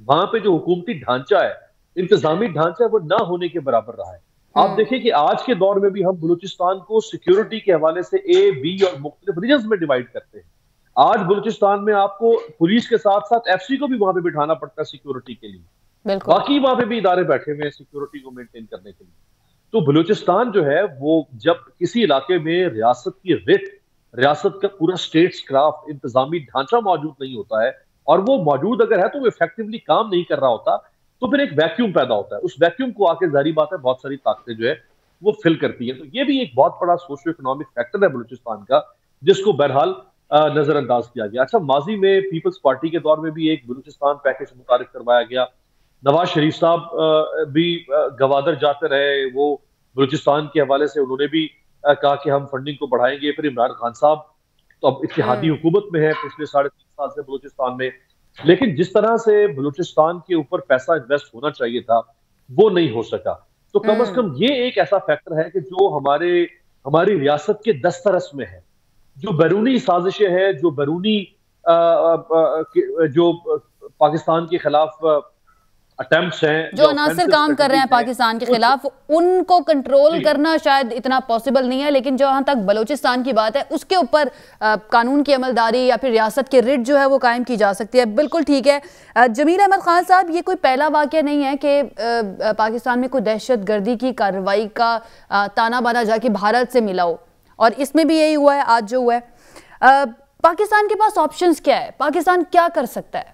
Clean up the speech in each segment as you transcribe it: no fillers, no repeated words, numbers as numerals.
وہاں پہ جو حکومتی ڈھانچہ ہے، انتظامی ڈھانچہ ہے، وہ نہ ہونے کے برابر رہا ہے۔ آپ دیکھیں کہ آج کے دور میں بھی ہم بلوچستان کو سیکیورٹی کے حوالے سے اے، بی اور مختلف ریجنز میں ڈیوائیڈ کرتے ہیں۔ آج بلوچستان میں آپ کو پولیس کے ساتھ ساتھ ایف سی کو بھی وہاں پہ بٹھانا پڑتا ہے سیکیورٹی کے لیے، بالکل باقی وہاں پہ بھی ادارے بیٹھے ہوئے ہیں سیکیورٹی کو مینٹین کرنے کے لیے۔ تو بلوچستان جو ہے وہ جب کسی علاقے میں ریاست کی رٹ، ریاست کا پورا اسٹیٹس کرافٹ، انتظامی ڈھانچہ موجود نہیں ہوتا ہے، اور وہ موجود اگر ہے تو وہ ایفیکٹولی کام نہیں کر رہا ہوتا، تو پھر ایک ویکیوم پیدا ہوتا ہے۔ اس ویکیوم کو آ کے ظاہری بات ہے بہت ساری طاقتیں جو ہے وہ فل کرتی ہیں۔ تو یہ بھی ایک بہت بڑا سوشو اکنامک فیکٹر ہے بلوچستان کا، جس کو بہرحال نظر انداز کیا گیا۔ اچھا، ماضی میں پیپلز پارٹی کے دور میں بھی ایک بلوچستان پیکج متعارف کروایا گیا۔ نواز شریف صاحب بھی گوادر جاتے رہے، وہ بلوچستان کے حوالے سے انہوں نے بھی کہا کہ ہم فنڈنگ کو بڑھائیں گے۔ پھر عمران خان صاحب تو اب اتحادی حکومت میں ہے پچھلے 3.5 سال سے بلوچستان میں، لیکن جس طرح سے بلوچستان کے اوپر پیسہ انویسٹ ہونا چاہیے تھا وہ نہیں ہو سکا۔ تو کم از کم یہ ایک ایسا فیکٹر ہے کہ جو ہماری ریاست کے دسترس میں ہے، جو بیرونی سازشیں ہیں، جو بیرونی جو پاکستان کے خلاف اٹیمپٹس ہیں، جو عناصر کام کر رہے ہیں پاکستان کے خلاف، ان کو کنٹرول کرنا شاید اتنا پاسبل نہیں ہے، لیکن جہاں تک بلوچستان کی بات ہے اس کے اوپر قانون کی عملداری یا پھر ریاست کے رٹ جو ہے وہ قائم کی جا سکتی ہے۔ بالکل ٹھیک ہے۔ جمیل احمد خان صاحب، یہ کوئی پہلا واقعہ نہیں ہے کہ پاکستان میں کوئی دہشت گردی کی کارروائی کا تانا بانا جا کے بھارت سے ملا ہو، اور اس میں بھی یہی ہوا ہے آج جو ہوا ہے۔ پاکستان کے پاس آپشنز کیا ہے؟ پاکستان کیا کر سکتا ہے؟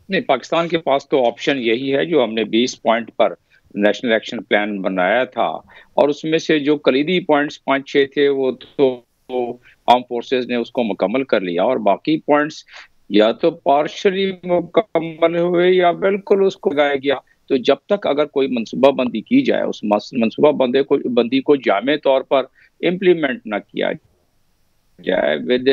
نہیں، پاکستان کے پاس تو آپشن یہی ہے جو ہم نے 20 پوائنٹ پر نیشنل ایکشن پلان بنایا تھا، اور اس میں سے جو کلیدی پوائنٹس 5-6 تھے وہ تو آرم فورسز نے اس کو مکمل کر لیا، اور باقی پوائنٹس یا تو پارشلی مکمل ہوئے یا بالکل اس کو لگایا گیا۔ تو جب تک اگر کوئی منصوبہ بندی کی جائے، اس منصوبہ بندی کو جامع طور پر امپلیمنٹ نہ کیا جائے with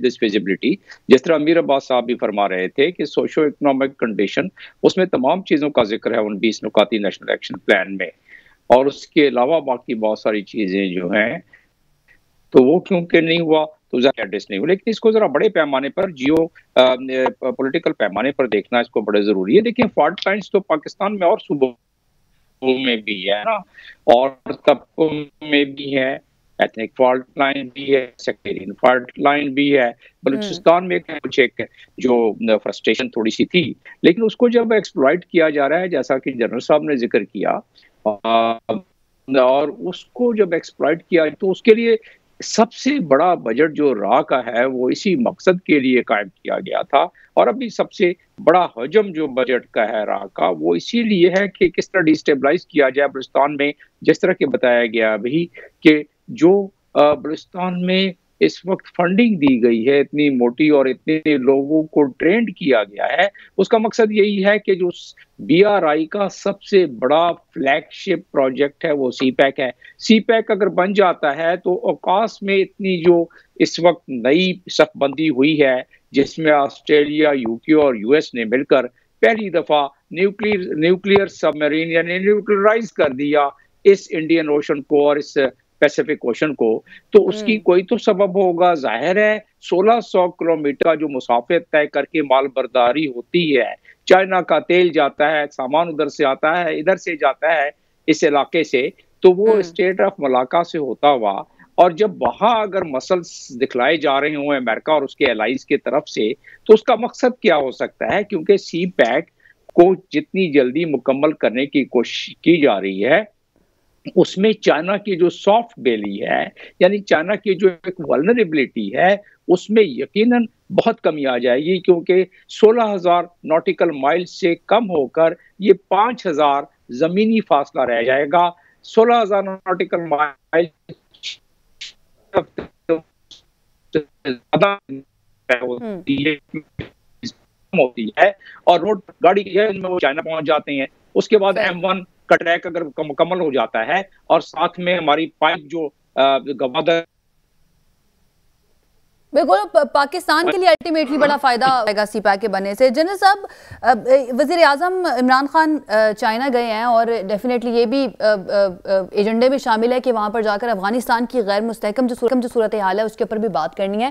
this feasibility، جس طرح امیر عباس صاحب بھی فرما رہے تھے کہ سوشو اکنامک کنڈیشن، اس میں تمام چیزوں کا ذکر ہے ان 20 نکاتی نیشنل ایکشن پلان میں، اور اس کے علاوہ باقی بہت ساری چیزیں جو ہیں تو وہ کیونکہ نہیں ہوا تو ذرا ایڈریس نہیں ہوا۔ لیکن اس کو ذرا بڑے پیمانے پر، جیو پولیٹیکل پیمانے پر دیکھنا اس کو بڑے ضروری ہے۔ دیکھیں، فالٹ لائنز تو پاکستان میں اور صوبوں میں بھی ہے نا، اور طبقوں میں بھی ہے، ایتھنک فالٹ لائن بھی ہے، سیکٹیرین فالٹ لائن بھی ہے۔ بلوچستان میں کچھ ایک جو فرسٹریشن تھوڑی سی تھی، لیکن اس کو جب ایکسپلائٹ کیا جا رہا ہے، جیسا کہ جنرل صاحب نے ذکر کیا، اور اس کو جب ایکسپلائٹ کیا تو اس کے لیے سب سے بڑا بجٹ جو راہ کا ہے وہ اسی مقصد کے لیے قائم کیا گیا تھا، اور ابھی سب سے بڑا حجم جو بجٹ کا ہے راہ کا وہ اسی لیے ہے کہ کس طرح ڈیسٹیبلائز کیا جائے بلوچستان میں، جس طرح کہ بتایا گیا ابھی کہ جو بلوچستان میں اس وقت فنڈنگ دی گئی ہے اتنی موٹی اور اتنے لوگوں کو ٹرینڈ کیا گیا ہے، اس کا مقصد یہی ہے کہ جو بی آر آئی کا سب سے بڑا فلیگ شپ پروجیکٹ ہے وہ سی پیک ہے۔ سی پیک اگر بن جاتا ہے تو اوقاس میں اتنی جو اس وقت نئی صف بندی ہوئی ہے، جس میں آسٹریلیا، یو کے اور یو ایس نے مل کر پہلی دفعہ نیوکلیئر سب میرین یعنی نیوکلیئرائز کر دیا اس انڈین اوشن کو اور اس پیسیفک اوشن کو، تو اس کی کوئی تو سبب ہوگا۔ ظاہر ہے 1600 کلومیٹر جو مسافت طے کر کے مال برداری ہوتی ہے، چائنا کا تیل جاتا ہے، سامان ادھر سے آتا ہے، ادھر سے جاتا ہے اس علاقے سے، تو وہ اسٹیٹ آف ملاکا سے ہوتا ہوا، اور جب وہاں اگر مسلس دکھلائے جا رہے ہوں امریکہ اور اس کے الائز کی طرف سے، تو اس کا مقصد کیا ہو سکتا ہے؟ کیونکہ سی پیک کو جتنی جلدی مکمل کرنے کی کوشش کی جا رہی ہے، اس میں چائنا کی جو سافٹ بیلی ہے، یعنی چائنا کی جو ایک ولنریبلٹی ہے، اس میں یقیناً بہت کمی آ جائے گی، کیونکہ 16,000 ناٹیکل مائل سے کم ہو کر یہ 5,000 زمینی فاصلہ رہ جائے گا۔ 16,000 ناٹیکل مائل ہوتی ہے، اور روڈ گاڑی کی ہے ان میں وہ چائنا پہنچ جاتے ہیں۔ اس کے بعد M1 کا ٹریک اگر مکمل ہو جاتا ہے، اور ساتھ میں ہماری پائپ جو گوادر، بالکل پاکستان کے لیے الٹیمیٹلی بڑا فائدہ آئے گا سی پیک کے بننے سے۔ جنرل صاحب، وزیر اعظم عمران خان چائنا گئے ہیں، اور ڈیفینیٹلی یہ بھی ایجنڈے میں شامل ہے کہ وہاں پر جا کر افغانستان کی غیر مستحکم جو صورتحال ہے اس کے اوپر بھی بات کرنی ہے۔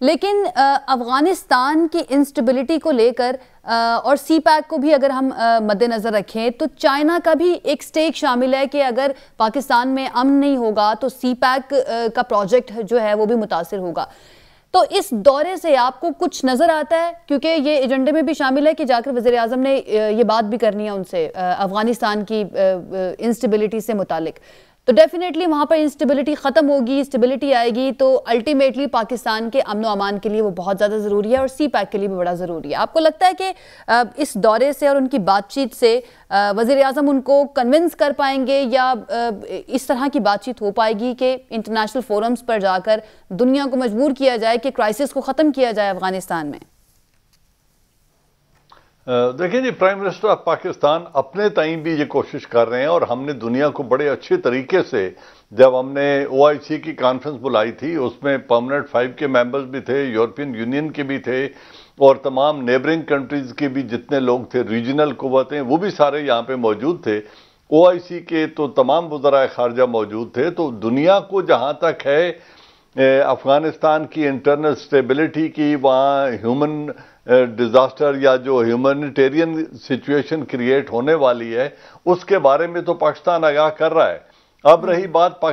لیکن افغانستان کی انسٹیبلٹی کو لے کر اور سی پیک کو بھی اگر ہم مد نظر رکھیں تو چائنا کا بھی ایک سٹیک شامل ہے کہ اگر پاکستان میں امن نہیں ہوگا تو سی پیک کا پروجیکٹ جو ہے وہ بھی متاثر ہوگا. تو اس دورے سے آپ کو کچھ نظر آتا ہے, کیونکہ یہ ایجنڈے میں بھی شامل ہے کہ جا کر وزیر اعظم نے یہ بات بھی کرنی ہے ان سے افغانستان کی انسٹیبلٹی سے متعلق, تو ڈیفینیٹلی وہاں پر انسٹیبلٹی ختم ہوگی, اسٹیبلٹی آئے گی, تو الٹیمیٹلی پاکستان کے امن و امان کے لیے وہ بہت زیادہ ضروری ہے اور سی پیک کے لیے بھی بڑا ضروری ہے. آپ کو لگتا ہے کہ اس دورے سے اور ان کی بات چیت سے وزیر اعظم ان کو کنونس کر پائیں گے, یا اس طرح کی بات چیت ہو پائے گی کہ انٹرنیشنل فورمز پر جا کر دنیا کو مجبور کیا جائے کہ کرائسس کو ختم کیا جائے افغانستان میں؟ دیکھیں جی, پرائم منسٹر آف پاکستان اپنے تائیں بھی یہ کوشش کر رہے ہیں, اور ہم نے دنیا کو بڑے اچھے طریقے سے, جب ہم نے OIC کی کانفرنس بلائی تھی اس میں پرماننٹ 5 کے ممبرز بھی تھے, یورپین یونین کے بھی تھے, اور تمام نیبرنگ کنٹریز کے بھی جتنے لوگ تھے, ریجنل قوتیں, وہ بھی سارے یہاں پہ موجود تھے. OIC کے تو تمام وزرائے خارجہ موجود تھے. تو دنیا کو جہاں تک ہے افغانستان کی انٹرنل سٹیبلٹی کی, وہاں ہیومن ڈیزاسٹر یا جو ہیومینیٹیرین سچویشن کریٹ ہونے والی ہے, اس کے بارے میں تو پاکستان آگاہ کر رہا ہے. اب رہی بات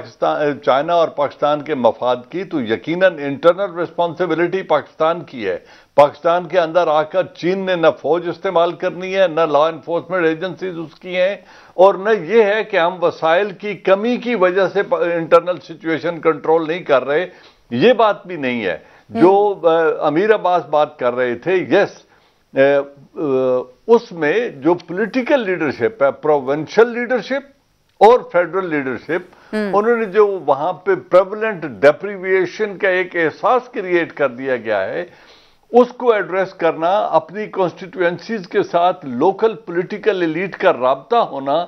چائنا اور پاکستان کے مفاد کی, تو یقیناً انٹرنل ریسپانسبلٹی پاکستان کی ہے. پاکستان کے اندر آ کر چین نے نہ فوج استعمال کرنی ہے, نہ لا انفورسمنٹ ایجنسیز اس کی ہیں, اور نہ یہ ہے کہ ہم وسائل کی کمی کی وجہ سے انٹرنل سچویشن کنٹرول نہیں کر رہے. یہ بات بھی نہیں ہے. جو امیر عباس بات کر رہے تھے, یس, اس میں جو پولیٹیکل لیڈرشپ ہے, پروونشل لیڈرشپ اور فیڈرل لیڈرشپ, انہوں نے جو وہاں پہ پریولنٹ ڈیپریویشن کا ایک احساس کریٹ کر دیا گیا ہے, اس کو ایڈریس کرنا, اپنی کانسٹیٹوئنسیز کے ساتھ لوکل پولیٹیکل ایلیٹ کا رابطہ ہونا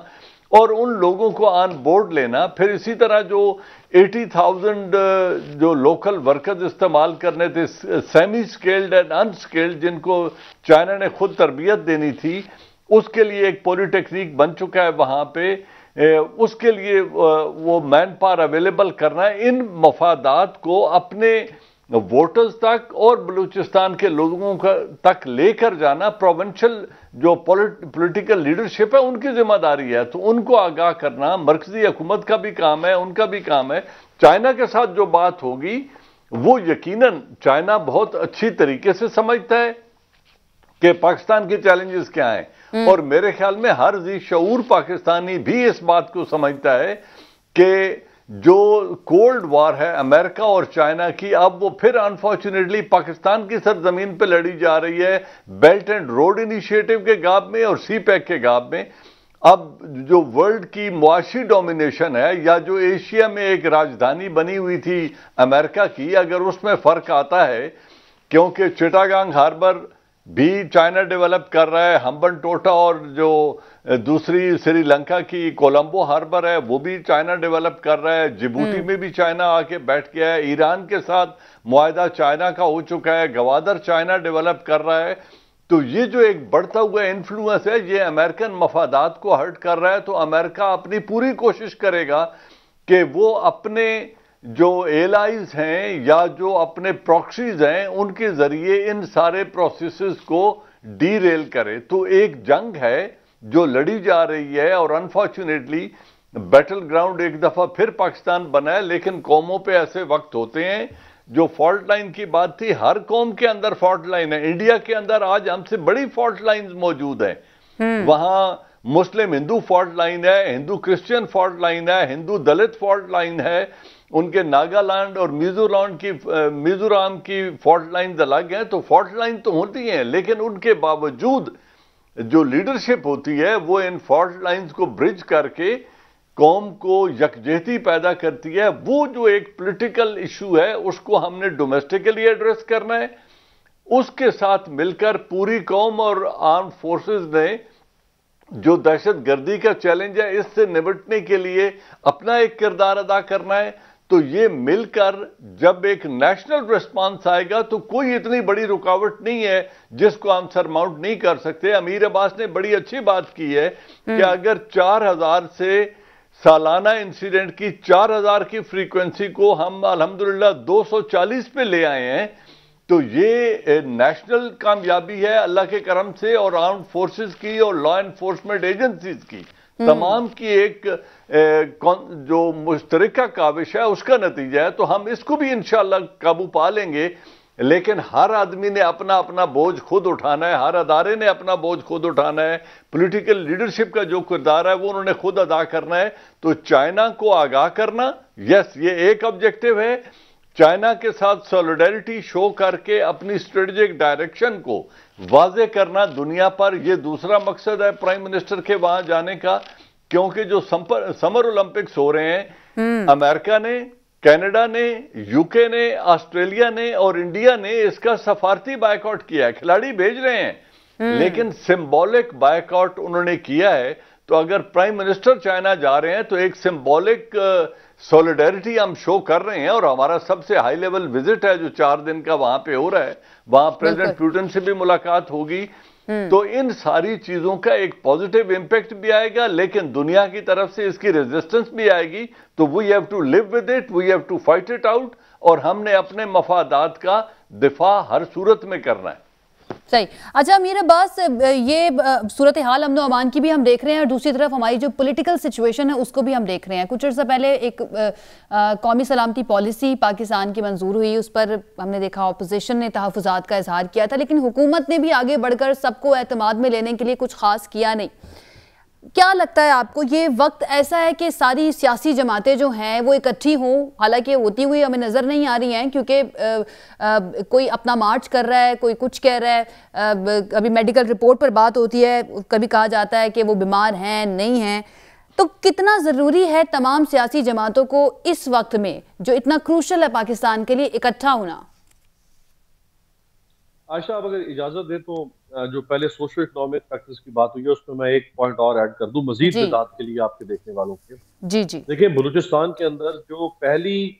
اور ان لوگوں کو آن بورڈ لینا. پھر اسی طرح جو 80,000 جو لوکل ورکرز استعمال کرنے تھے, سیمی سکیلڈ اینڈ ان سکیلڈ, جن کو چائنا نے خود تربیت دینی تھی, اس کے لیے ایک پولی ٹیکنیک بن چکا ہے وہاں پہ. اس کے لیے وہ مین پاور اویلیبل کرنا ہے. ان مفادات کو اپنے ووٹرز تک اور بلوچستان کے لوگوں تک لے کر جانا پروونشل جو پولیٹیکل لیڈرشپ ہے ان کی ذمہ داری ہے. تو ان کو آگاہ کرنا مرکزی حکومت کا بھی کام ہے, ان کا بھی کام ہے. چائنا کے ساتھ جو بات ہوگی وہ یقیناً چائنا بہت اچھی طریقے سے سمجھتا ہے کہ پاکستان کے چیلنجز کیا ہیں, اور میرے خیال میں ہر ذی شعور پاکستانی بھی اس بات کو سمجھتا ہے کہ جو کولڈ وار ہے امریکہ اور چائنا کی, اب وہ پھر انفارچونیٹلی پاکستان کی سرزمین پہ لڑی جا رہی ہے, بیلٹ اینڈ روڈ انیشیٹو کے گاب میں اور سی پیک کے گاب میں. اب جو ورلڈ کی معاشی ڈومینیشن ہے, یا جو ایشیا میں ایک راجدھانی بنی ہوئی تھی امریکہ کی, اگر اس میں فرق آتا ہے, کیونکہ چٹاگانگ ہاربر بھی چائنا ڈیولپ کر رہا ہے, ہمبن ٹوٹا اور جو دوسری سری لنکا کی کولمبو ہاربر ہے وہ بھی چائنا ڈیولپ کر رہا ہے, جبوٹی میں بھی چائنا آ کے بیٹھ گیا ہے, ایران کے ساتھ معاہدہ چائنا کا ہو چکا ہے, گوادر چائنا ڈیولپ کر رہا ہے. تو یہ جو ایک بڑھتا ہوا انفلوئنس ہے یہ امریکن مفادات کو ہرٹ کر رہا ہے. تو امریکہ اپنی پوری کوشش کرے گا کہ وہ اپنے جو ایلائز ہیں یا جو اپنے پراکسیز ہیں ان کے ذریعے ان سارے پروسیسز کو ڈی ریل کرے. تو ایک جنگ ہے جو لڑی جا رہی ہے, اور انفارچونیٹلی بیٹل گراؤنڈ ایک دفعہ پھر پاکستان بنا ہے. لیکن قوموں پہ ایسے وقت ہوتے ہیں, جو فالٹ لائن کی بات تھی, ہر قوم کے اندر فالٹ لائن ہے. انڈیا کے اندر آج ہم سے بڑی فالٹ لائنز موجود ہیں. وہاں مسلم ہندو فالٹ لائن ہے, ہندو کرسچن فالٹ لائن ہے, ہندو دلت فالٹ لائن ہے, ان کے ناگالینڈ اور میزورام کی فالٹ لائنز الگ ہیں. تو فالٹ لائن تو ہوتی ہیں, لیکن ان کے باوجود جو لیڈرشپ ہوتی ہے وہ ان فالٹ لائنز کو برج کر کے قوم کو یکجہتی پیدا کرتی ہے. وہ جو ایک پولیٹیکل ایشو ہے اس کو ہم نے ڈومیسٹکلی ایڈریس کرنا ہے. اس کے ساتھ مل کر پوری قوم اور آرم فورسز نے جو دہشت گردی کا چیلنج ہے اس سے نمٹنے کے لیے اپنا ایک کردار ادا کرنا ہے. تو یہ مل کر جب ایک نیشنل ریسپانس آئے گا تو کوئی اتنی بڑی رکاوٹ نہیں ہے جس کو ہم سرماؤنٹ نہیں کر سکتے. امیر عباس نے بڑی اچھی بات کی ہے کہ اگر 4,000 سے سالانہ انسیڈنٹ کی 4,000 کی فریکوینسی کو ہم الحمدللہ 240 پہ لے آئے ہیں, تو یہ نیشنل کامیابی ہے اللہ کے کرم سے، اور آرمڈ فورسز کی اور لا انفورسمنٹ ایجنسیز کی تمام کی ایک جو مشترکہ کاوش ہے اس کا نتیجہ ہے. تو ہم اس کو بھی انشاءاللہ قابو پا لیں گے، لیکن ہر آدمی نے اپنا اپنا بوجھ خود اٹھانا ہے، ہر ادارے نے اپنا بوجھ خود اٹھانا ہے، پولیٹیکل لیڈرشپ کا جو کردار ہے وہ انہوں نے خود ادا کرنا ہے. تو چائنا کو آگاہ کرنا، یس یہ ایک آبجیکٹو ہے، چائنا کے ساتھ سولیڈیرٹی شو کر کے اپنی اسٹریٹجک ڈائریکشن کو واضح کرنا دنیا پر، یہ دوسرا مقصد ہے پرائم منسٹر کے وہاں جانے کا. کیونکہ جو سمر اولمپکس ہو رہے ہیں، امریکہ نے، کینیڈا نے، یو کے نے، آسٹریلیا نے اور انڈیا نے اس کا سفارتی بائیک آؤٹ کیا ہے. کھلاڑی بھیج رہے ہیں لیکن سمبولک بائیک آؤٹ انہوں نے کیا ہے. تو اگر پرائم منسٹر چائنا جا رہے ہیں تو ایک سمبولک سولیڈیرٹی ہم شو کر رہے ہیں، اور ہمارا سب سے ہائی لیول وزٹ ہے جو 4 دن کا وہاں پہ ہو رہا ہے، وہاں پریزیڈنٹ پیوٹن سے بھی ملاقات ہوگی. تو ان ساری چیزوں کا ایک پازیٹیو امپیکٹ بھی آئے گا، لیکن دنیا کی طرف سے اس کی ریزسٹنس بھی آئے گی. تو we have to live with it, we have to fight it out, اور ہم نے اپنے مفادات کا دفاع ہر صورت میں کرنا ہے. صحیح. اچھا امیر عباس، یہ صورتحال امن و امان کی بھی ہم دیکھ رہے ہیں، اور دوسری طرف ہماری جو پولیٹیکل سچویشن ہے اس کو بھی ہم دیکھ رہے ہیں. کچھ عرصہ پہلے ایک قومی سلامتی پالیسی پاکستان کی منظور ہوئی، اس پر ہم نے دیکھا اپوزیشن نے تحفظات کا اظہار کیا تھا، لیکن حکومت نے بھی آگے بڑھ کر سب کو اعتماد میں لینے کے لیے کچھ خاص کیا نہیں. کیا لگتا ہے آپ کو یہ وقت ایسا ہے کہ ساری سیاسی جماعتیں جو ہیں وہ اکٹھی ہوں؟ حالانکہ ہوتی ہوئی ہمیں نظر نہیں آ رہی ہیں، کیونکہ کوئی اپنا مارچ کر رہا ہے، کوئی کچھ کہہ رہا ہے. ابھی میڈیکل رپورٹ پر بات ہوتی ہے، کبھی کہا جاتا ہے کہ وہ بیمار ہیں نہیں ہیں. تو کتنا ضروری ہے تمام سیاسی جماعتوں کو اس وقت میں جو اتنا کروشل ہے پاکستان کے لیے اکٹھا ہونا؟ عائشہ اب اگر اجازت دے تو جو پہلے سوشل اکنامک فیکٹرز کی بات ہوئی ہے اس میں میں ایک پوائنٹ اور ایڈ کر دوں مزید وضاحت کے لیے آپ کے دیکھنے والوں کے. جی دیکھیں بلوچستان کے اندر جو پہلی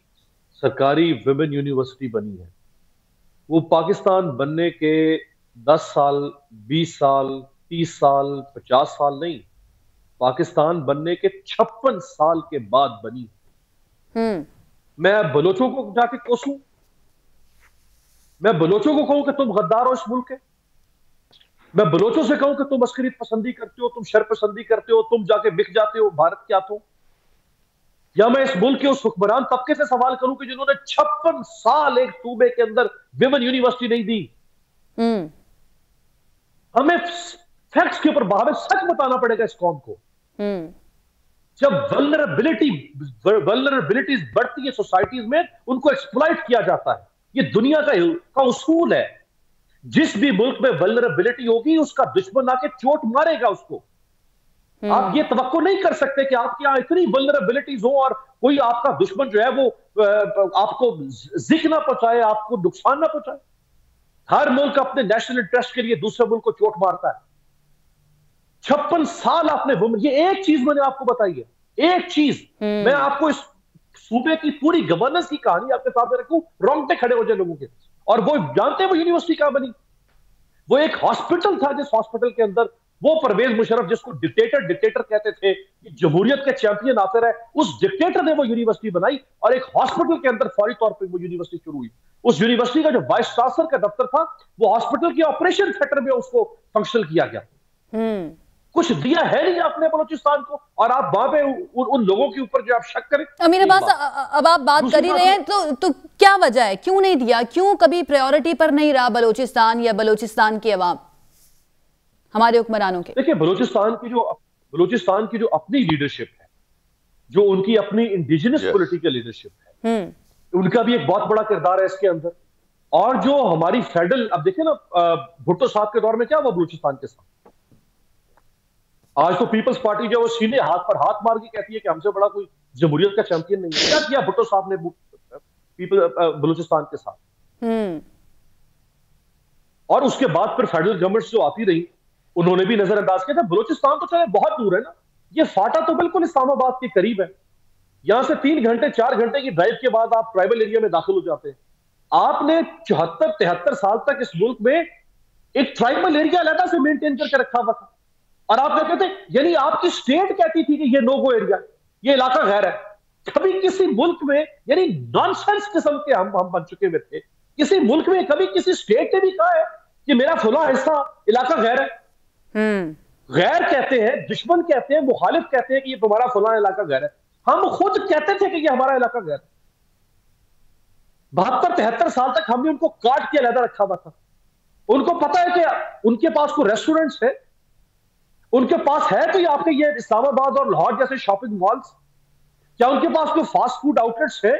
سرکاری ویمن یونیورسٹی بنی ہے وہ پاکستان بننے کے 10 سال 20 سال 30 سال 50 سال نہیں، پاکستان بننے کے 56 سال کے بعد بنی. میں بلوچوں کو جا کے کوسوں، میں بلوچوں کو کہوں کہ تم غدار ہو اس ملک کے، میں بلوچوں سے کہوں کہ تم عسکریت پسندی کرتے ہو، تم شر پسندی کرتے ہو، تم جا کے بک جاتے ہو بھارت کے ہاتھوں، یا میں اس ملک کے اس حکمران طبقے سے سوال کروں کہ جنہوں نے 56 سال ایک صوبے کے اندر ویمن یونیورسٹی نہیں دی. ہمیں فیکٹس کے اوپر ہمیں سچ بتانا پڑے گا اس قوم کو. جب ولنریبلٹیز بڑھتی ہے سوسائٹیز میں ان کو ایکسپلائٹ کیا جاتا ہے. یہ دنیا کا اصول ہے، جس بھی ملک میں ولنریبلٹی ہوگی اس کا دشمن آ کے چوٹ مارے گا اس کو. آپ یہ توقع نہیں کر سکتے کہ آپ کے یہاں اتنی ولنریبلٹیز ہوں اور کوئی آپ کا دشمن جو ہے وہ آپ کو ذکر نہ پہنچائے، آپ کو نقصان نہ پہنچائے. ہر ملک اپنے نیشنل انٹرسٹ کے لیے دوسرے ملک کو چوٹ مارتا ہے. 56 سال آپ نے یہ ایک چیز میں نے آپ کو بتائی ہے، ایک چیز میں آپ کو اس صوبے کی پوری گورننس کی کہانی آپ کے سامنے رکھوں، رونگٹے کھڑے ہو جائے لوگوں کے. اور وہ جانتے ہیں وہ یونیورسٹی کہاں بنی؟ وہ ایک ہاسپٹل تھا، جس ہاسپٹل کے اندر وہ پرویز مشرف جس کو ڈکٹیٹر کہتے تھے، جمہوریت کے چیمپئن آتے رہے، اس ڈکٹیٹر نے وہ یونیورسٹی بنائی اور ایک ہاسپٹل کے اندر فوری طور پہ وہ یونیورسٹی شروع ہوئی. اس یونیورسٹی کا جو وائس چانسلر کا دفتر تھا وہ ہاسپٹل کے آپریشن تھیٹر میں اس کو فنکشنل کیا گیا. کچھ دیا ہے نہیں آپ نے بلوچستان کو، اور آپ وہاں پہ ان لوگوں کے اوپر جو آپ شک کریں. امیر عباس اب آپ بات کر ہی رہے ہیں تو کیا وجہ ہے، کیوں نہیں دیا، کیوں کبھی پریورٹی پر نہیں رہا بلوچستان یا بلوچستان کی عوام ہمارے حکمرانوں کے؟ دیکھیں بلوچستان کی جو اپنی لیڈرشپ ہے، جو ان کی اپنی انڈیجنس پولیٹیکل لیڈرشپ ہے، ان کا بھی ایک بہت بڑا کردار ہے اس کے اندر. اور جو ہماری فیڈرل، اب دیکھیں نا بھٹو صاحب کے دور میں کیا ہوا بلوچستان کے ساتھ. آج تو پیپلز پارٹی جو وہ سینے ہاتھ پر ہاتھ مار کے کہتی ہے کہ ہم سے بڑا کوئی جمہوریت کا چیمپئن نہیں ہے. کیا کیا بھٹو صاحب نے بلوچستان کے ساتھ؟ اور اس کے بعد پھر فیڈرل گورنمنٹ جو آتی رہی انہوں نے بھی نظر انداز کیا تھا. بلوچستان تو چلے بہت دور ہے نا، یہ فاٹا تو بالکل اسلام آباد کے قریب ہے، یہاں سے 3 گھنٹے 4 گھنٹے کی ڈرائیو کے بعد آپ ٹرائبل ایریا میں داخل ہو جاتے ہیں. آپ نے 74-73 سال تک اس ملک میں ایک ٹرائبل ایریا علیحدہ سے مینٹین کر کے رکھا ہوا تھا، اور آپ نے کہتے یعنی آپ کی سٹیٹ کہتی تھی کہ یہ نو گو ایریا، یہ علاقہ غیر ہے. کبھی کسی ملک میں یعنی نان سینس قسم کے ہم بن چکے ہوئے تھے کسی ملک میں کبھی کسی اسٹیٹ نے بھی کہا ہے کہ میرا فلاں حصہ علاقہ غیر ہے؟ غیر کہتے ہیں، دشمن کہتے ہیں، مخالف کہتے ہیں کہ یہ تمہارا فلاں علاقہ غیر ہے. ہم خود کہتے تھے کہ یہ ہمارا علاقہ غیر ہے. 72-73 سال تک ہم نے ان کو کاٹ کے علیحدہ رکھا ہوا تھا. ان کو پتا ہے کہ ان کے پاس کوئی ریسٹورنٹس ہے، ان کے پاس ہے تو یہ آپ کے یہ اسلام آباد اور لاہور جیسے شاپنگ مالز، کیا ان کے پاس کوئی فاسٹ فوڈ آؤٹ لیٹس ہے؟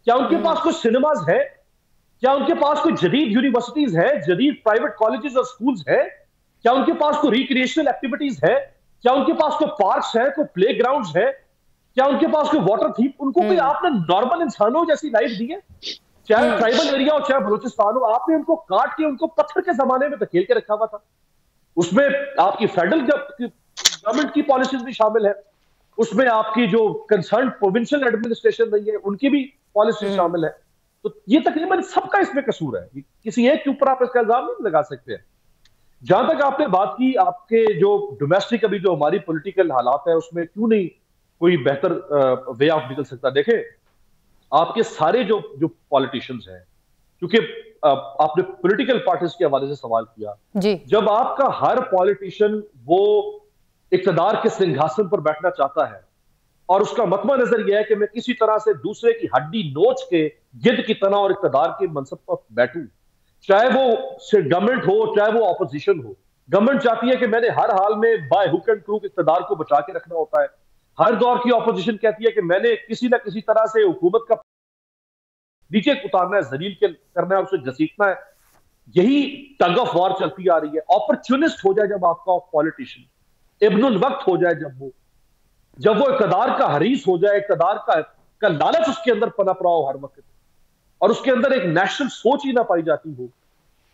کیا ان کے پاس کوئی سنیماز ہے؟ کیا ان کے پاس کوئی جدید یونیورسٹیز ہے، جدید پرائیویٹ کالجز اور سکولز ہے؟ کیا ان کے پاس کوئی ریکریشنل ایکٹیویٹیز ہے؟ کیا ان کے پاس کوئی پارکس ہے، کوئی پلے گراؤنڈز ہے؟ کیا ان کے پاس کوئی واٹر تھی؟ ان کو کوئی آپ نے نارمل انسانوں جیسی لائف دی ہے؟ چاہے ٹرائبل ایریا ہو چاہے بلوچستان ہو، آپ نے ان کو کاٹ کے ان کو پتھر کے زمانے میں دھکیل کے رکھا ہوا تھا. اس میں آپ کی فیڈرل گورنمنٹ کی پالیسیز بھی شامل ہے، اس میں آپ کی جو کنسرن پروونشل ایڈمنسٹریشن رہی ہے ان کی بھی پالیسیز شامل ہے. تو یہ تقریباً سب کا اس میں قصور ہے، کسی ایک کے اوپر آپ اس کا الزام نہیں لگا سکتے ہیں. جہاں تک آپ نے بات کی آپ کے جو ڈومیسٹک ابھی جو ہماری پولیٹیکل حالات ہیں اس میں کیوں نہیں کوئی بہتر وے آف نکل سکتا، دیکھیں آپ کے سارے جو پالیٹیشینز ہیں، کیونکہ آپ نے پولیٹیکل پارٹیز کے حوالے سے سوال کیا جی، جب آپ کا ہر پالیٹیشین وہ اقتدار کے سنگھاسن پر بیٹھنا چاہتا ہے اور اس کا مطمع نظر یہ ہے کہ میں کسی طرح سے دوسرے کی ہڈی نوچ کے گد کی طرح اور اقتدار کے منصب پر بیٹھوں، چاہے وہ گورنمنٹ ہو چاہے وہ اپوزیشن ہو. گورنمنٹ چاہتی ہے کہ میں نے ہر حال میں بائی ہک اینڈ کروک اقتدار کو بچا کے رکھنا ہوتا ہے، ہر دور کی اپوزیشن کہتی ہے کہ میں نے کسی نہ کسی طرح سے حکومت کا نیچے اتارنا ہے، ذلیل کرنا ہے، اسے گھسیٹنا ہے. یہی ٹگ آف وار چلتی آ رہی ہے. اپرچونسٹ ہو جائے جب آپ کا پالیٹیشین، ابن الوقت ہو جائے جب وہ اقتدار کا حریص ہو جائے، اقتدار کا لالچ اس کے اندر پنپ رہا ہو ہر وقت اور اس کے اندر ایک نیشنل سوچ ہی نہ پائی جاتی ہو،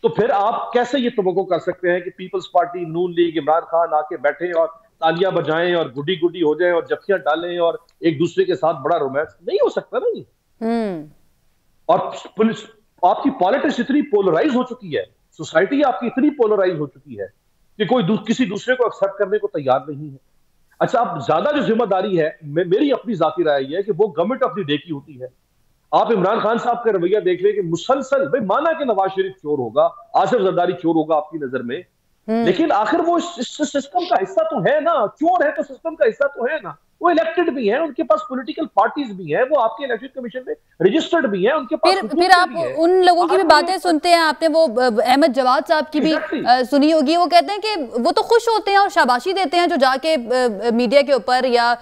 تو پھر آپ کیسے یہ توقع کر سکتے ہیں کہ پیپلز پارٹی، نون لیگ، عمران خان آ کے بیٹھے اور تالیاں بجائیں اور گڈی گڈی ہو جائیں اور جفیاں ڈالیں اور ایک دوسرے کے ساتھ بڑا رومانس؟ نہیں ہو سکتا نا یہ. اور آپ کی پالیٹکس اتنی پولرائز ہو چکی ہے، سوسائٹی آپ کی اتنی پولرائز ہو چکی ہے کہ کوئی کسی دوسرے کو ایکسپٹ کرنے کو تیار نہیں ہے. اچھا، اب زیادہ جو ذمہ داری ہے، میری اپنی ذاتی رائے یہ ہے کہ وہ گورنمنٹ آف دی ڈے کی ہوتی ہے. آپ عمران خان صاحب کا رویہ دیکھ لیں کہ مسلسل بھائی مانا کہ نواز شریف چور ہوگا، آصف زرداری چور ہوگا آپ کی نظر میں، لیکن آخر وہ سسٹم کا حصہ تو ہے نا، چور ہے تو سسٹم کا حصہ تو ہے نا. وہ الیکٹڈ بھی ہیں، ان کے پاس پولیٹیکل پارٹیز بھی ہیں، وہ آپ کے الیکشن کمیشن میں رجسٹرڈ بھی ہیں، ان کے پاس پھر آپ ان لوگوں کی بھی باتیں سنتے ہیں. آپ نے وہ احمد جواد صاحب کی بھی سنی ہوگی، وہ کہتے ہیں کہ وہ تو خوش ہوتے ہیں اور شاباشی دیتے ہیں جو جا کے میڈیا کے اوپر یا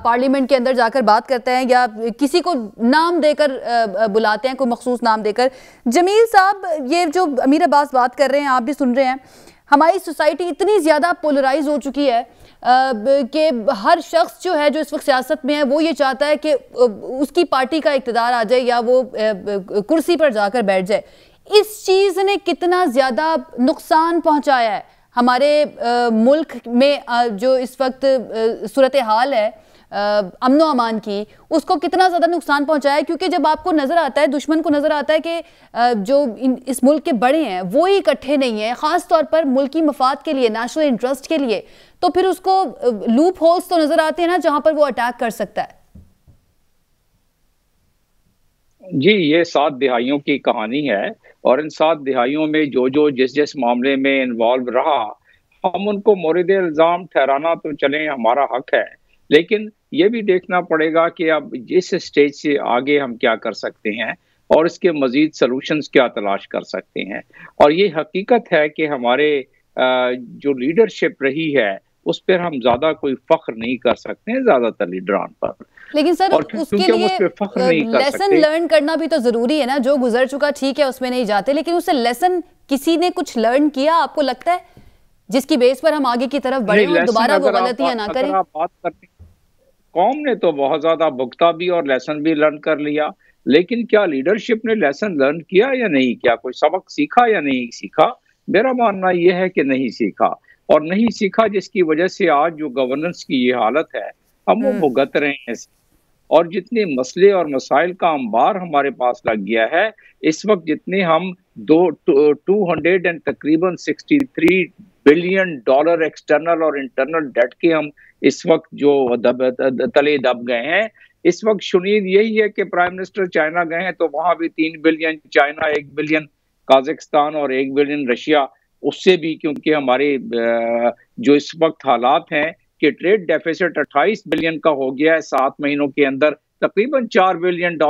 پارلیمنٹ کے اندر جا کر بات کرتے ہیں یا کسی کو نام دے کر بلاتے ہیں، کوئی مخصوص نام دے کر. جمیل صاحب، یہ جو امیر عباس بات کر رہے ہیں آپ بھی سن رہے ہیں، ہماری سوسائٹی اتنی زیادہ پولرائز ہو چکی ہے کہ ہر شخص جو ہے جو اس وقت سیاست میں ہے وہ یہ چاہتا ہے کہ اس کی پارٹی کا اقتدار آ جائے یا وہ کرسی پر جا کر بیٹھ جائے. اس چیز نے کتنا زیادہ نقصان پہنچایا ہے ہمارے ملک میں جو اس وقت صورتحال ہے امن و امان کی، اس کو کتنا زیادہ نقصان پہنچایا ہے؟ کیونکہ جب آپ کو نظر آتا ہے، دشمن کو نظر آتا ہے کہ جو اس ملک کے بڑے ہیں وہ ہی اکٹھے نہیں ہیں، خاص طور پر ملکی مفاد کے لیے، نیشنل انٹرسٹ کے لیے، تو پھر اس کو لوپ ہولز تو نظر آتے ہیں نا جہاں پر وہ اٹیک کر سکتا ہے. جی، یہ 7 دہائیوں کی کہانی ہے اور ان 7 دہائیوں میں جو جس معاملے میں انوالو رہا، ہم ان کو مورد الزام ٹھہرانا تو چلیں ہمارا حق ہے، لیکن یہ بھی دیکھنا پڑے گا کہ اب اس سٹیج سے آگے ہم کیا کر سکتے ہیں اور اس کے مزید سلوشنز کیا تلاش کر سکتے ہیں. اور یہ حقیقت ہے کہ ہمارے جو لیڈرشپ رہی ہے اس پر ہم زیادہ کوئی فخر نہیں کر سکتے ہیں زیادہ تر لیڈران پر. لیکن سر اس کے لیے لیسن لرن کرنا بھی تو ضروری ہے نا. جو گزر چکا ٹھیک ہے اس میں نہیں جاتے، لیکن اس سے لیسن کسی نے کچھ لرن کیا آپ کو لگتا ہے جس کی بیس پر ہم آگے کی طرف بڑھیں اور دوبارہ وہ غلطیاں نہ کریں؟ قوم نے تو بہت زیادہ بھگتا بھی اور لیسن بھی لرن کر لیا، لیکن کیا لیڈرشپ نے لیسن لرن کیا یا نہیں کیا؟ کوئی سبق سیکھا یا نہیں سیکھا؟ میرا ماننا یہ ہے کہ نہیں سیکھا، اور نہیں سیکھا جس کی وجہ سے آج جو گورننس کی یہ حالت ہے ہم وہ بھگت رہے ہیں. اور جتنے مسئلے اور مسائل کا انبار ہمارے پاس لگ گیا ہے اس وقت، جتنے ہم 200 تقریباً 63 بلین ڈالر ایکسٹرنل اور انٹرنل ڈیٹ کے ہم اس وقت جو تلے دب گئے ہیں، اس وقت شنید یہی ہے کہ پرائم منسٹر چائنا گئے ہیں تو وہاں بھی 3 بلین چائنا، 1 بلین قازقستان اور 1 بلین رشیا، اس سے بھی کیونکہ ہمارے جو اس وقت حالات ہیں کہ ٹریڈ ڈیفیسٹ 28 بلین کا ہو گیا ہے 7 مہینوں کے اندر، تقریباً $4 بلین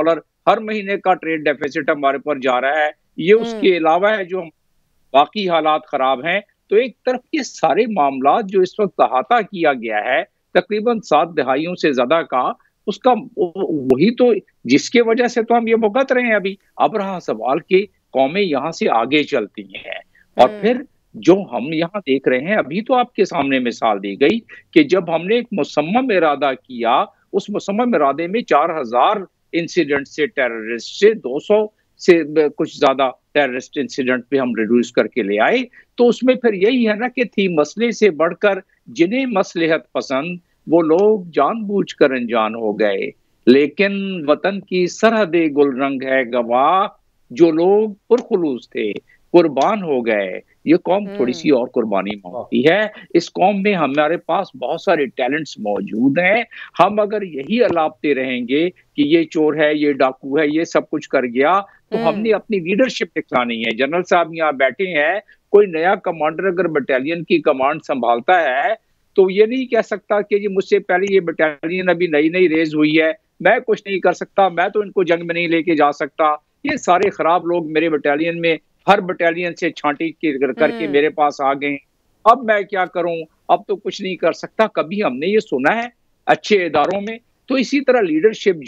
ہر مہینے کا ٹریڈ ڈیفیسٹ ہمارے پر جا رہا ہے. یہ اس کے علاوہ ہے جو باقی حالات خراب ہیں. تو ایک طرف یہ سارے معاملات جو اس وقت احاطہ کیا گیا ہے تقریباً 7 دہائیوں سے زیادہ کا، اس کا وہی تو جس کی وجہ سے تو ہم یہ بھگت رہے ہیں ابھی. اب رہا سوال کہ قومیں یہاں سے آگے چلتی ہیں، اور پھر جو ہم یہاں دیکھ رہے ہیں ابھی تو آپ کے سامنے مثال دی گئی کہ جب ہم نے ایک مصمم ارادہ کیا، اس مصمم ارادے میں 4000 انسیڈنٹ سے ٹیررسٹ سے 200 سے کچھ زیادہ ٹیررسٹ انسیڈنٹ پہ ہم ریڈیوس کر کے لے آئے. تو اس میں پھر یہی ہے نا کہ تھی مسئلے سے بڑھ کر جنہیں مصلحت پسند وہ لوگ جان بوجھ کر انجان ہو گئے، لیکن وطن کی سرحد گل رنگ ہے گواہ، جو لوگ پرخلوص تھے قربان ہو گئے. یہ قوم تھوڑی سی اور قربانی مانگتی ہے. اس قوم میں ہمارے پاس بہت سارے ٹیلنٹس موجود ہیں. ہم اگر یہی الاپتے رہیں گے کہ یہ چور ہے، یہ ڈاکو ہے، یہ سب کچھ کر گیا، تو ہم نے اپنی لیڈرشپ دکھانی ہے. جنرل صاحب یہاں بیٹھے ہیں، کوئی نیا کمانڈر اگر بٹالین کی کمانڈ سنبھالتا ہے تو یہ نہیں کہہ سکتا کہ جی مجھ سے پہلے یہ بٹالین ابھی نئی ریز ہوئی ہے، میں کچھ نہیں کر سکتا، میں تو ان کو جنگ میں نہیں لے کے جا سکتا. یہ سارے خراب لوگ میرے بٹالین میں ہر بٹالین سے چھانٹی کر کے میرے پاس آ گئے، اب میں کیا کروں، اب تو کچھ نہیں کر سکتا. کبھی ہم نے یہ سنا ہے اچھے اداروں میں؟ تو اسی طرح لیڈرشپ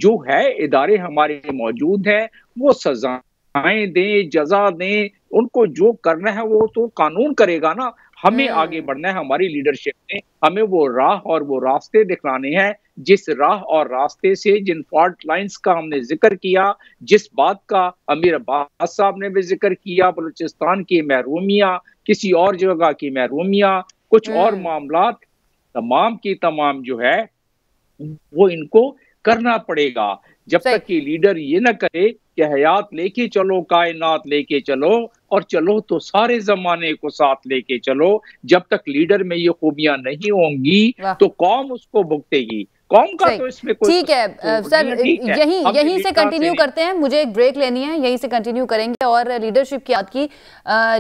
جو ہے ادارے ہمارے موجود ہیں، وہ سزائیں دیں، جزا دیں، ان کو جو کرنا ہے وہ تو قانون کرے گا نا. ہمیں آگے بڑھنا ہے. ہماری لیڈرشپ نے ہمیں وہ راہ اور وہ راستے دکھلانے ہیں، جس راہ اور راستے سے جن فالٹ لائنز کا ہم نے ذکر کیا، جس بات کا امیر عباس صاحب نے بھی ذکر کیا، بلوچستان کی محرومیاں، کسی اور جگہ کی محرومیاں، کچھ اور معاملات، تمام کی تمام جو ہے وہ ان کو کرنا پڑے گا. جب تک کہ لیڈر یہ نہ کرے کہ حیات لے کے چلو، کائنات لے کے چلو، اور چلو تو سارے زمانے کو ساتھ لے کے چلو. جب تک لیڈر میں یہ خوبیاں نہیں ہوں گی تو قوم اس کو بھگتے گی. قوم کا تو اس میں کوئی ٹھیک ہے سر، یہیں سے کنٹینیو کرتے ہیں، مجھے ایک بریک لینی ہے، یہیں سے کنٹینیو کریں گے. اور لیڈرشپ کی بات کی،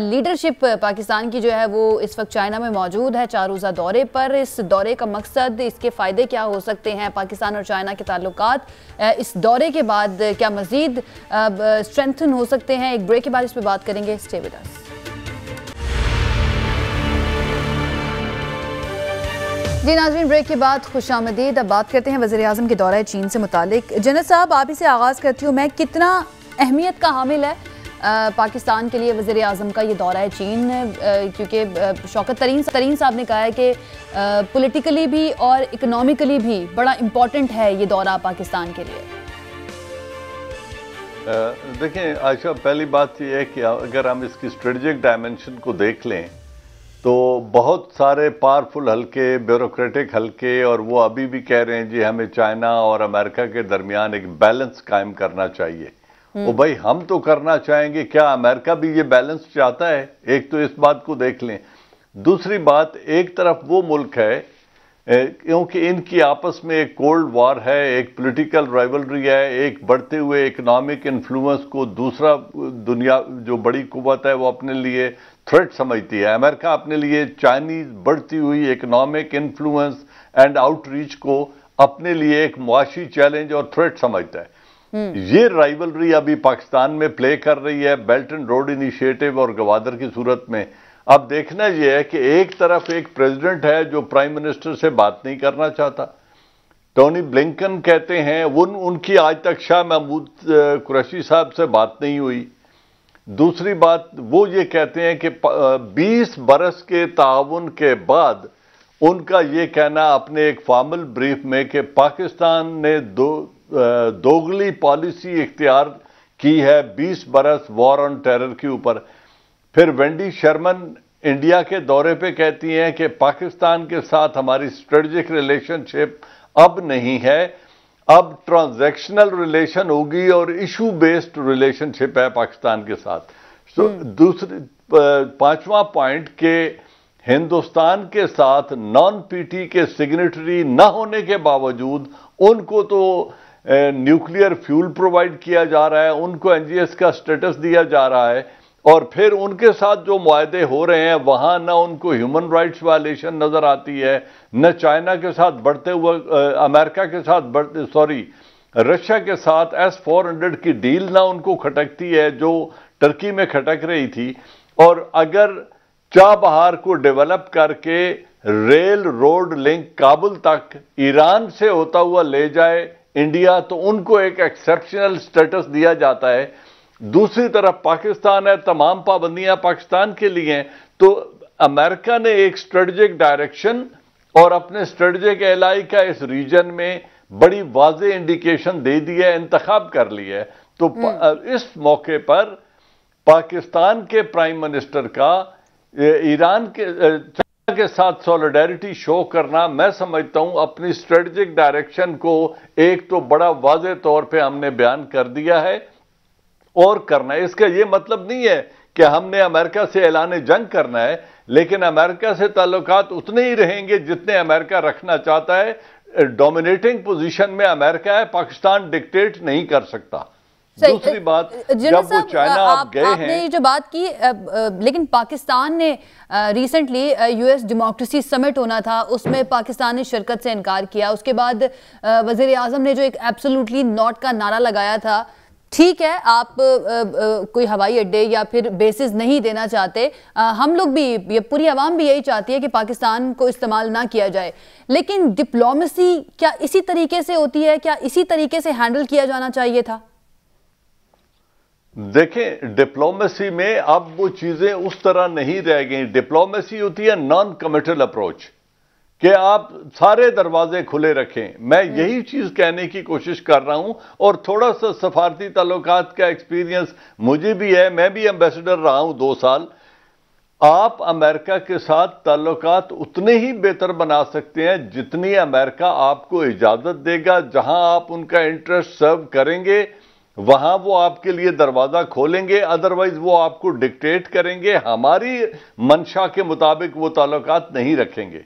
لیڈرشپ پاکستان کی جو ہے وہ اس وقت چائنا میں موجود ہے 4 روزہ دورے پر. اس دورے کا مقصد، اس کے فائدے کیا ہو سکتے ہیں، پاکستان اور چائنا کے تعلقات اس دورے کے بعد کیا مزید اسٹرینتھن ہو سکتے ہیں؟ ایک بریک کے بعد اس پہ بات کریں گے. Stay with us. جی ناظرین، بریک کے بعد خوش آمدید. اب بات کرتے ہیں وزیراعظم کے دورہ چین سے متعلق. جنرل صاحب، آپ ہی سے آغاز کرتی ہوں میں، کتنا اہمیت کا حامل ہے پاکستان کے لیے وزیراعظم کا یہ دورہ چین؟ کیونکہ شوکت ترین صاحب نے کہا ہے کہ پولیٹیکلی بھی اور اکنومیکلی بھی بڑا امپورٹنٹ ہے یہ دورہ پاکستان کے لیے. دیکھیں عائشہ، پہلی بات یہ ہے کہ اگر ہم اس کی اسٹریٹجک ڈائمنشن کو دیکھ لیں تو بہت سارے پاورفل حلقے، بیوروکریٹک حلقے، اور وہ ابھی بھی کہہ رہے ہیں جی ہمیں چائنا اور امریکہ کے درمیان ایک بیلنس قائم کرنا چاہیے. وہ بھائی ہم تو کرنا چاہیں گے، کیا امریکہ بھی یہ بیلنس چاہتا ہے؟ ایک تو اس بات کو دیکھ لیں. دوسری بات، ایک طرف وہ ملک ہے کیونکہ ان کی آپس میں ایک کولڈ وار ہے، ایک پولیٹیکل رائیولری ہے، ایک بڑھتے ہوئے اکنامک انفلوئنس کو دوسرا دنیا جو بڑی قوت ہے وہ اپنے لیے تھریٹ سمجھتی ہے. امریکہ اپنے لیے چائنیز بڑھتی ہوئی economic influence and out reach کو اپنے لیے ایک معاشی چیلنج اور تھریٹ سمجھتا ہے. یہ رائیولری ابھی پاکستان میں پلے کر رہی ہے بیلٹ اینڈ روڈ انیشیٹو اور گوادر کی صورت میں. اب دیکھنا یہ ہے کہ ایک طرف ایک پریزیڈنٹ ہے جو پرائم منسٹر سے بات نہیں کرنا چاہتا. ٹونی بلنکن کہتے ہیں ان کی آج تک شاہ محمود قریشی صاحب سے بات نہیں ہوئی. دوسری بات، وہ یہ کہتے ہیں کہ 20 برس کے تعاون کے بعد ان کا یہ کہنا اپنے ایک فارمل بریف میں کہ پاکستان نے دوگلی پالیسی اختیار کی ہے 20 برس وار آن ٹیرر کے اوپر. پھر وینڈی شرمن انڈیا کے دورے پہ کہتی ہیں کہ پاکستان کے ساتھ ہماری اسٹریٹجک ریلیشن شپ اب نہیں ہے، اب ٹرانزیکشنل ریلیشن ہوگی اور ایشو بیسڈ ریلیشن شپ ہے پاکستان کے ساتھ. دوسری 5واں پوائنٹ کہ ہندوستان کے ساتھ نان پی ٹی کے سگنیٹری نہ ہونے کے باوجود ان کو تو نیوکلیئر فیول پرووائڈ کیا جا رہا ہے, ان کو این جی ایس کا سٹیٹس دیا جا رہا ہے, اور پھر ان کے ساتھ جو معاہدے ہو رہے ہیں وہاں نہ ان کو ہیومن رائٹس وائلیشن نظر آتی ہے, نہ چائنا کے ساتھ بڑھتے ہوئے امریکہ کے ساتھ رشیا کے ساتھ S-400 کی ڈیل نہ ان کو کھٹکتی ہے جو ٹرکی میں کھٹک رہی تھی. اور اگر چابہار کو ڈیولپ کر کے ریل روڈ لنک کابل تک ایران سے ہوتا ہوا لے جائے انڈیا تو ان کو ایک ایکسیپشنل سٹیٹس دیا جاتا ہے. دوسری طرف پاکستان ہے, تمام پابندیاں پاکستان کے لیے ہیں, تو امریکہ نے ایک اسٹریٹجک ڈائریکشن اور اپنے اسٹریٹجک الائی کا اس ریجن میں بڑی واضح انڈیکیشن دے دی ہے, انتخاب کر لیا ہے. تو اس موقع پر پاکستان کے پرائم منسٹر کا ایران کے ساتھ سولیڈیرٹی شو کرنا, میں سمجھتا ہوں اپنی اسٹریٹجک ڈائریکشن کو ایک تو بڑا واضح طور پہ ہم نے بیان کر دیا ہے اور کرنا ہے. اس کا یہ مطلب نہیں ہے کہ ہم نے امریکہ سے اعلان جنگ کرنا ہے, لیکن امریکہ سے تعلقات اتنے ہی رہیں گے جتنے امریکہ رکھنا چاہتا ہے. ڈومینیٹنگ پوزیشن میں امریکہ ہے, پاکستان ڈکٹیٹ نہیں کر سکتا. دوسری بات, جب وہ چائنا آپ گئے ہیں, آپ نے جو بات کی, لیکن پاکستان نے ریسنٹلی یو ایس ڈیموکریسی سمٹ ہونا تھا, اس میں پاکستان نے شرکت سے انکار کیا. اس کے بعد وزیر اعظم نے جو ایک ایبسولوٹلی ناٹ کا نعرہ لگایا تھا, ٹھیک ہے آپ کوئی ہوائی اڈے یا پھر بیسز نہیں دینا چاہتے, ہم لوگ بھی, پوری عوام بھی یہی چاہتی ہے کہ پاکستان کو استعمال نہ کیا جائے, لیکن ڈپلومیسی کیا اسی طریقے سے ہوتی ہے, کیا اسی طریقے سے ہینڈل کیا جانا چاہیے تھا؟ دیکھیں ڈپلومیسی میں اب وہ چیزیں اس طرح نہیں رہ گئیں. ڈپلومیسی ہوتی ہے نان کمیٹل اپروچ, کہ آپ سارے دروازے کھلے رکھیں. میں یہی چیز کہنے کی کوشش کر رہا ہوں, اور تھوڑا سا سفارتی تعلقات کا ایکسپیرینس مجھے بھی ہے, میں بھی ایمبیسڈر رہا ہوں 2 سال. آپ امریکہ کے ساتھ تعلقات اتنے ہی بہتر بنا سکتے ہیں جتنی امریکہ آپ کو اجازت دے گا. جہاں آپ ان کا انٹرسٹ سرو کریں گے وہاں وہ آپ کے لیے دروازہ کھولیں گے, ادروائز وہ آپ کو ڈکٹیٹ کریں گے, ہماری منشا کے مطابق وہ تعلقات نہیں رکھیں گے.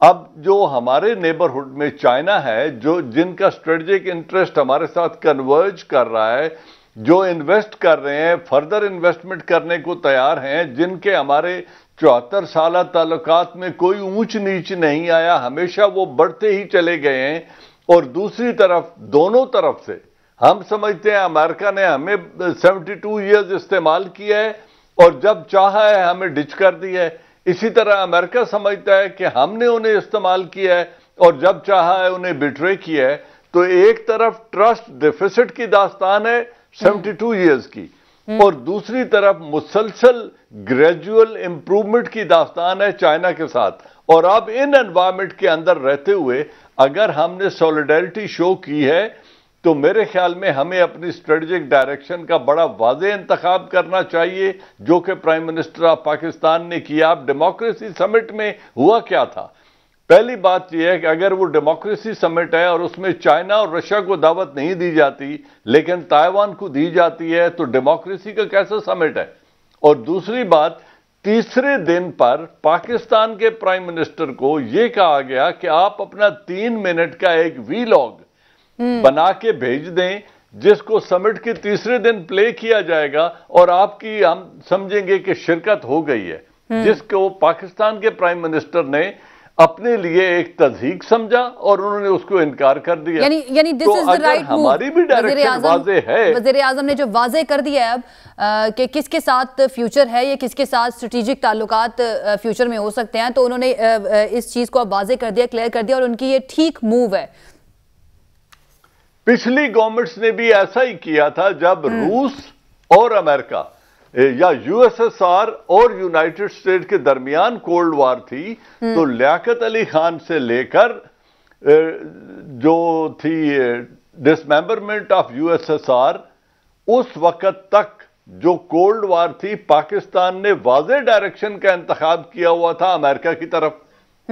اب جو ہمارے نیبرہڈ میں چائنا ہے, جن کا اسٹریٹجک انٹرسٹ ہمارے ساتھ کنورج کر رہا ہے, جو انویسٹ کر رہے ہیں, فردر انویسٹمنٹ کرنے کو تیار ہیں, جن کے ہمارے 74 سالہ تعلقات میں کوئی اونچ نیچ نہیں آیا, ہمیشہ وہ بڑھتے ہی چلے گئے ہیں. اور دوسری طرف دونوں طرف سے ہم سمجھتے ہیں امریکہ نے ہمیں 72 ایئرز استعمال کیا ہے اور جب چاہا ہے ہمیں ڈچ کر دیا ہے. اسی طرح امریکہ سمجھتا ہے کہ ہم نے انہیں استعمال کیا ہے اور جب چاہا ہے انہیں بیٹرے کیا ہے. تو ایک طرف ٹرسٹ ڈیفیسٹ کی داستان ہے 72 ایئرز کی, اور دوسری طرف مسلسل گریجول امپروومنٹ کی داستان ہے چائنا کے ساتھ. اور اب ان انوائرمنٹ کے اندر رہتے ہوئے اگر ہم نے سولیڈیرٹی شو کی ہے تو میرے خیال میں ہمیں اپنی اسٹریٹجک ڈائریکشن کا بڑا واضح انتخاب کرنا چاہیے, جو کہ پرائم منسٹر آف پاکستان نے کیا. اب ڈیموکریسی سمٹ میں ہوا کیا تھا؟ پہلی بات یہ ہے کہ اگر وہ ڈیموکریسی سمٹ ہے اور اس میں چائنا اور رشیا کو دعوت نہیں دی جاتی لیکن تائیوان کو دی جاتی ہے تو ڈیموکریسی کا کیسا سمٹ ہے؟ اور دوسری بات, تیسرے دن پر پاکستان کے پرائم منسٹر کو یہ کہا گیا کہ آپ اپنا 3 منٹ کا ایک وی لاگ بنا کے بھیج دیں جس کو سمٹ کے تیسرے دن پلے کیا جائے گا اور آپ کی ہم سمجھیں گے کہ شرکت ہو گئی ہے, جس کو پاکستان کے پرائم منسٹر نے اپنے لیے ایک تضحیق سمجھا اور انہوں نے اس کو انکار کر دیا. یعنی this is the right move. ہماری بھی ڈائریکشن واضح ہے, وزیر اعظم نے جو واضح کر دیا ہے اب کہ کس کے ساتھ فیوچر ہے یا کس کے ساتھ اسٹریٹجک تعلقات فیوچر میں ہو سکتے ہیں, تو انہوں نے اس چیز کو اب واضح کر دیا, کلیئر کر دیا, اور ان کی یہ ٹھیک موو ہے. پچھلی گورنمنٹس نے بھی ایسا ہی کیا تھا جب روس اور امریکہ یا یو ایس ایس آر اور یونائٹڈ اسٹیٹ کے درمیان کولڈ وار تھی, تو لیاقت علی خان سے لے کر جو تھی dismemberment of U S S R, اس وقت تک جو کولڈ وار تھی پاکستان نے واضح ڈائریکشن کا انتخاب کیا ہوا تھا امریکہ کی طرف.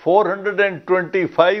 $425